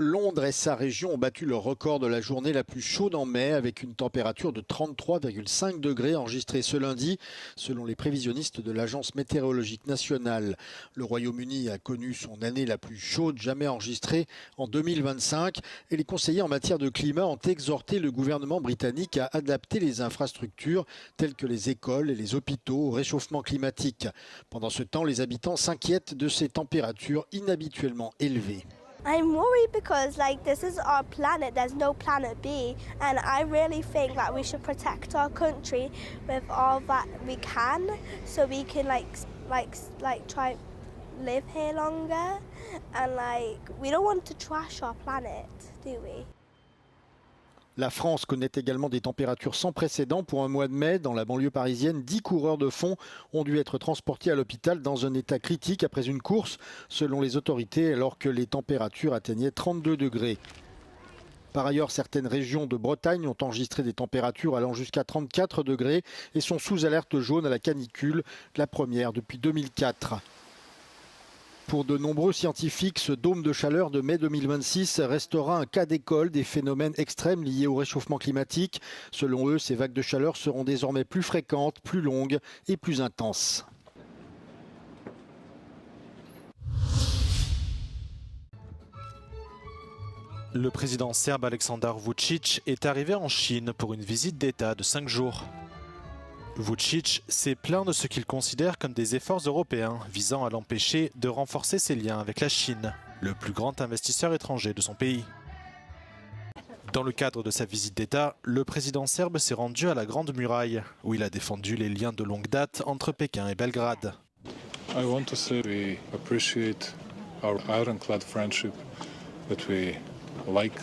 Londres et sa région ont battu le record de la journée la plus chaude en mai avec une température de 33,5 degrés enregistrée ce lundi selon les prévisionnistes de l'Agence météorologique nationale. Le Royaume-Uni a connu son année la plus chaude jamais enregistrée en 2025 et les conseillers en matière de climat ont exhorté le gouvernement britannique à adapter les infrastructures telles que les écoles et les hôpitaux au réchauffement climatique. Pendant ce temps, les habitants s'inquiètent de ces températures inhabituellement élevées. I'm worried because this is our planet, there's no planet B, and I really think that we should protect our country with all that we can so we can try live here longer, and we don't want to trash our planet, do we? La France connaît également des températures sans précédent pour un mois de mai. Dans la banlieue parisienne, 10 coureurs de fond ont dû être transportés à l'hôpital dans un état critique après une course, selon les autorités, alors que les températures atteignaient 32 degrés. Par ailleurs, certaines régions de Bretagne ont enregistré des températures allant jusqu'à 34 degrés et sont sous alerte jaune à la canicule, la première depuis 2004. Pour de nombreux scientifiques, ce dôme de chaleur de mai 2026 restera un cas d'école des phénomènes extrêmes liés au réchauffement climatique. Selon eux, ces vagues de chaleur seront désormais plus fréquentes, plus longues et plus intenses. Le président serbe Aleksandar Vučić est arrivé en Chine pour une visite d'État de 5 jours. Vučić s'est plaint de ce qu'il considère comme des efforts européens visant à l'empêcher de renforcer ses liens avec la Chine, le plus grand investisseur étranger de son pays. Dans le cadre de sa visite d'État, le président serbe s'est rendu à la Grande Muraille, où il a défendu les liens de longue date entre Pékin et Belgrade. I want to say we appreciate our ironclad friendship, that we like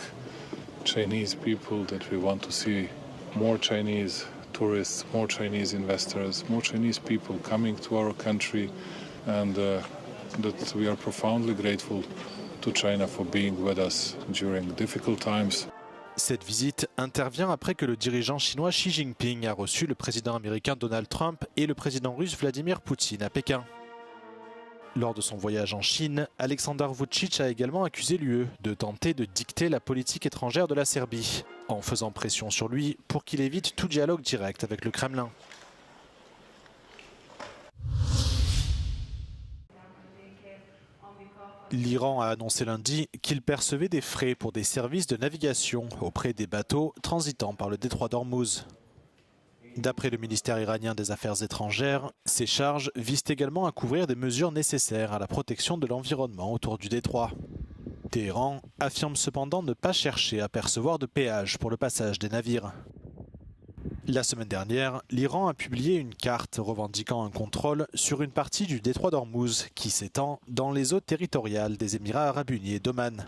Chinese people, that we want to see more Chinese tourists, more Chinese investors, more Chinese people coming to our country, and that we are profoundly grateful to China for being with us during difficult times. Cette visite intervient après que le dirigeant chinois Xi Jinping a reçu le président américain Donald Trump et le président russe Vladimir Poutine à Pékin. Lors de son voyage en Chine, Aleksandar Vučić a également accusé l'UE de tenter de dicter la politique étrangère de la Serbie, en faisant pression sur lui pour qu'il évite tout dialogue direct avec le Kremlin. L'Iran a annoncé lundi qu'il percevait des frais pour des services de navigation auprès des bateaux transitant par le détroit d'Ormuz. D'après le ministère iranien des Affaires étrangères, ces charges visent également à couvrir des mesures nécessaires à la protection de l'environnement autour du détroit. Téhéran affirme cependant ne pas chercher à percevoir de péage pour le passage des navires. La semaine dernière, l'Iran a publié une carte revendiquant un contrôle sur une partie du détroit d'Ormuz qui s'étend dans les eaux territoriales des Émirats arabes unis et d'Oman.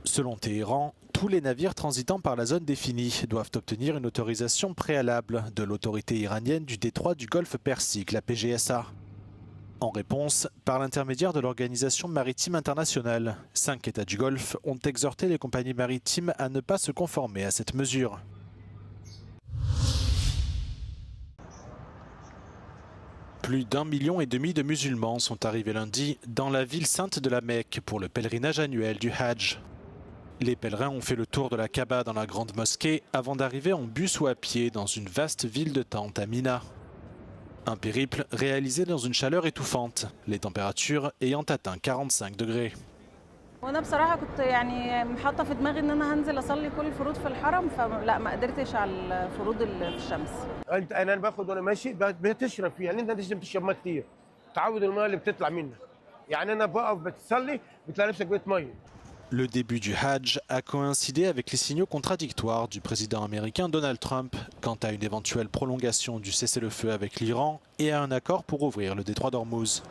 Selon Téhéran, tous les navires transitant par la zone définie doivent obtenir une autorisation préalable de l'autorité iranienne du détroit du Golfe Persique, la PGSA. En réponse, par l'intermédiaire de l'Organisation maritime internationale, 5 États du Golfe ont exhorté les compagnies maritimes à ne pas se conformer à cette mesure. Plus d'1,5 million de musulmans sont arrivés lundi dans la ville sainte de la Mecque pour le pèlerinage annuel du Hajj. Les pèlerins ont fait le tour de la Kaaba dans la grande mosquée avant d'arriver en bus ou à pied dans une vaste ville de tentes à Mina. Un périple réalisé dans une chaleur étouffante, les températures ayant atteint 45 degrés. وانا بصراحه كنت محاطه في دماغي ان انا هنزل اصلي كل الفروض في الحرم فلا ما قدرتش على الفروض اللي في الشمس. انا باخد وانا ماشي بتشرب فيه انت لازم تشرب ميه كتير تعود الميه اللي بتطلع منك انا بقف بتصلي بتلاقي نفسك بقيت ميه. Le début du Hajj a coïncidé avec les signaux contradictoires du président américain Donald Trump quant à une éventuelle prolongation du cessez-le-feu avec l'Iran et à un accord pour ouvrir le détroit d'Ormuz.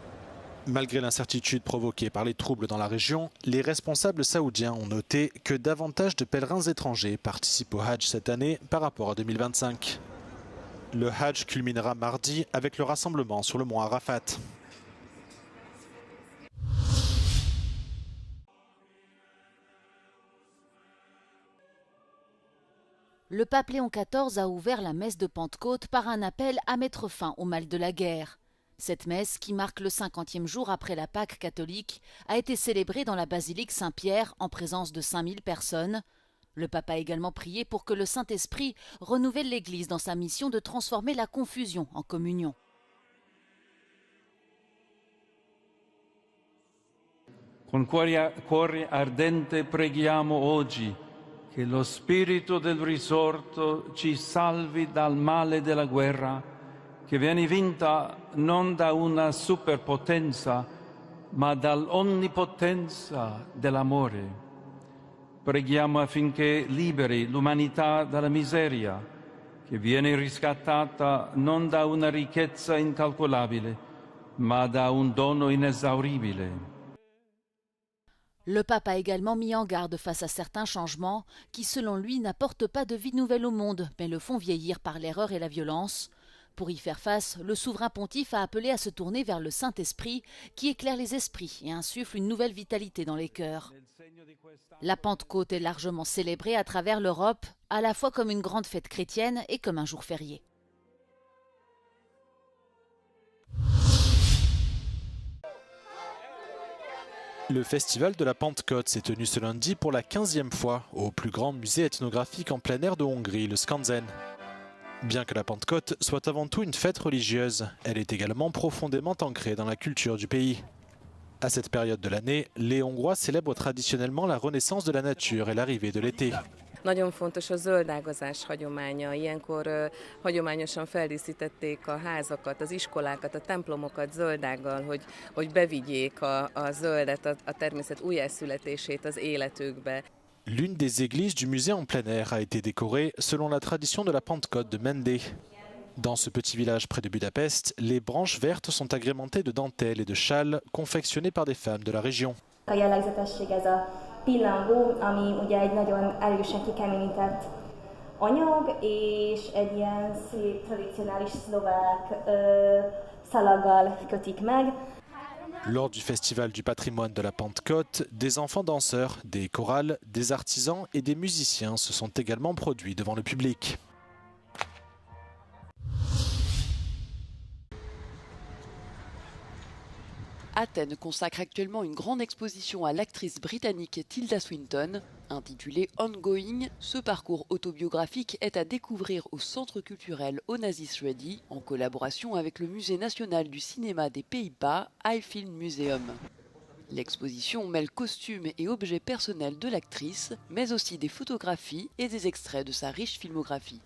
Malgré l'incertitude provoquée par les troubles dans la région, les responsables saoudiens ont noté que davantage de pèlerins étrangers participent au Hajj cette année par rapport à 2025. Le Hajj culminera mardi avec le rassemblement sur le mont Arafat. Le pape Léon XIV a ouvert la messe de Pentecôte par un appel à mettre fin au mal de la guerre. Cette messe, qui marque le 50e jour après la Pâque catholique, a été célébrée dans la basilique Saint-Pierre en présence de 5000 personnes. Le pape a également prié pour que le Saint-Esprit renouvelle l'Église dans sa mission de transformer la confusion en communion. Con cuore ardente preghiamo oggi che lo spirito del risorto ci salvi dal male della guerra, che viene vinta non da una superpotenza, ma dall'onnipotenza dell'amore. Preghiamo affinché liberi l'umanità dalla miseria, che viene riscattata non da una ricchezza incalcolabile, ma da un dono inesauribile. Le pape a également mis en garde face à certains changements qui, selon lui, n'apportent pas de vie nouvelle au monde, mais le font vieillir par l'erreur et la violence. Pour y faire face, le souverain pontife a appelé à se tourner vers le Saint-Esprit qui éclaire les esprits et insuffle une nouvelle vitalité dans les cœurs. La Pentecôte est largement célébrée à travers l'Europe, à la fois comme une grande fête chrétienne et comme un jour férié. Le festival de la Pentecôte s'est tenu ce lundi pour la 15e fois au plus grand musée ethnographique en plein air de Hongrie, le Skansen. Bien que la Pentecôte soit avant tout une fête religieuse, elle est également profondément ancrée dans la culture du pays. À cette période de l'année, les Hongrois célèbrent traditionnellement la renaissance de la nature et l'arrivée de l'été. Nagyon fontos a zöldágazás hagyománya. Ilyenkor hagyományosan feldíszítették a házakat, az iskolákat, a templomokat zöldággal, hogy bevigyék a zöldet, a természet újjászületését az életükbe. L'une des églises du musée en plein air a été décorée selon la tradition de la Pentecôte de Mende. Dans ce petit village près de Budapest, les branches vertes sont agrémentées de dentelles et de châles confectionnés par des femmes de la région. Pillangó, ami ugye egy nagyon erősen kikeményített anyag, és egy ilyen szép tradicionális szlovák szalaggal kötik meg. Lors du festival du patrimoine de la Pentecôte, des enfants danseurs, des chorales, des artisans et des musiciens se sont également produits devant le public. Athènes consacre actuellement une grande exposition à l'actrice britannique Tilda Swinton. Intitulée Ongoing, ce parcours autobiographique est à découvrir au Centre culturel Onassis Ready en collaboration avec le Musée national du cinéma des Pays-Bas, iFilm Museum. L'exposition mêle costumes et objets personnels de l'actrice, mais aussi des photographies et des extraits de sa riche filmographie.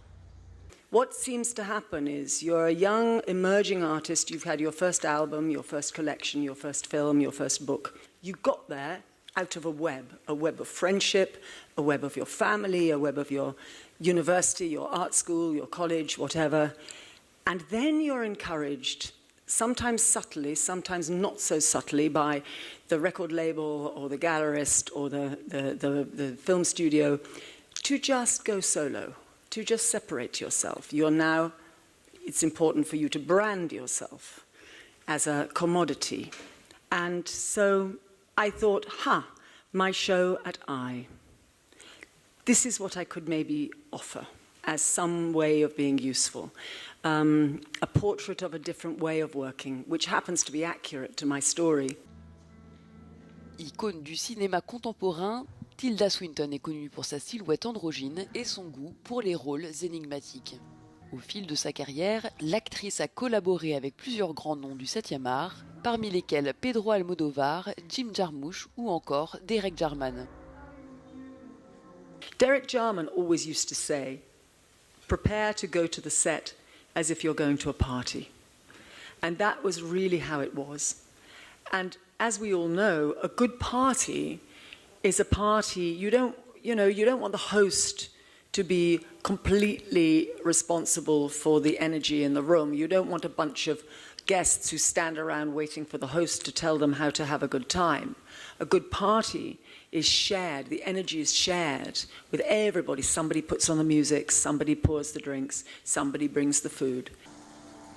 What seems to happen is you're a young, emerging artist, you've had your first album, your first collection, your first film, your first book. You got there out of a web of friendship, a web of your family, a web of your university, your art school, your college, whatever. And then you're encouraged, sometimes subtly, sometimes not so subtly, by the record label or the gallerist or the film studio to just go solo. To just separate yourself. You're now, it's important for you to brand yourself as a commodity. And so I thought, my show at I. This is what I could maybe offer as some way of being useful. A portrait of a different way of working, which happens to be accurate to my story. Icône du cinéma contemporain, Tilda Swinton est connue pour sa silhouette androgyne et son goût pour les rôles énigmatiques. Au fil de sa carrière, l'actrice a collaboré avec plusieurs grands noms du 7e art, parmi lesquels Pedro Almodóvar, Jim Jarmusch ou encore Derek Jarman. Derek Jarman always used to say, prepare to go to the set as if you're going to a party. And that was really how it was. And as we all know, a good party is a party, you don't want the host to be completely responsible for the energy in the room. You don't want a bunch of guests who stand around waiting for the host to tell them how to have a good time. A good party is shared, the energy is shared with everybody. Somebody puts on the music, somebody pours the drinks, somebody brings the food.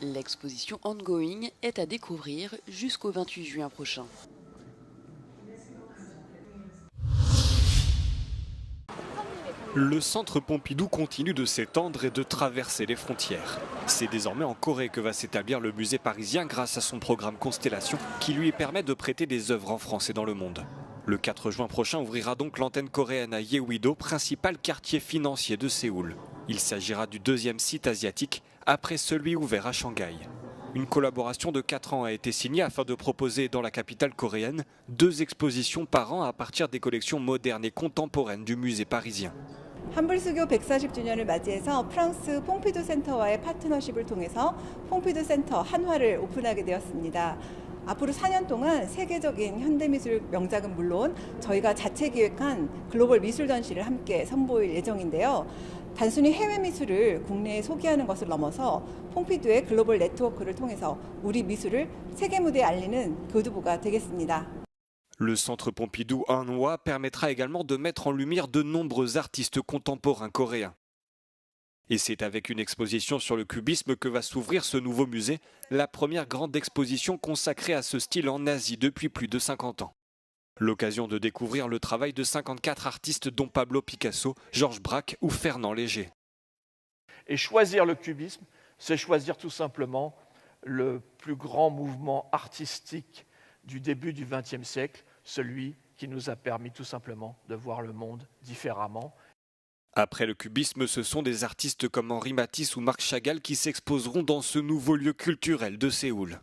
L'exposition Ongoing est à découvrir jusqu'au 28 juin prochain. Le centre Pompidou continue de s'étendre et de traverser les frontières. C'est désormais en Corée que va s'établir le musée parisien grâce à son programme Constellation qui lui permet de prêter des œuvres en France et dans le monde. Le 4 juin prochain ouvrira donc l'antenne coréenne à Yeouido, principal quartier financier de Séoul. Il s'agira du deuxième site asiatique après celui ouvert à Shanghai. Une collaboration de 4 ans a été signée afin de proposer dans la capitale coréenne 2 expositions par an à partir des collections modernes et contemporaines du musée parisien. 한불수교 140주년을 맞이해서 프랑스 퐁피두 센터와의 파트너십을 통해서 퐁피두 센터 한화를 오픈하게 되었습니다. 앞으로 4년 동안 세계적인 현대미술 명작은 물론 저희가 자체 기획한 글로벌 미술 전시를 함께 선보일 예정인데요. 단순히 해외 미술을 국내에 소개하는 것을 넘어서 퐁피두의 글로벌 네트워크를 통해서 우리 미술을 세계 무대에 알리는 교두보가 되겠습니다. Le centre Pompidou Hanwha permettra également de mettre en lumière de nombreux artistes contemporains coréens. Et c'est avec une exposition sur le cubisme que va s'ouvrir ce nouveau musée, la première grande exposition consacrée à ce style en Asie depuis plus de 50 ans. L'occasion de découvrir le travail de 54 artistes dont Pablo Picasso, Georges Braque ou Fernand Léger. Et choisir le cubisme, c'est choisir tout simplement le plus grand mouvement artistique du début du XXe siècle, celui qui nous a permis tout simplement de voir le monde différemment. Après le cubisme, ce sont des artistes comme Henri Matisse ou Marc Chagall qui s'exposeront dans ce nouveau lieu culturel de Séoul.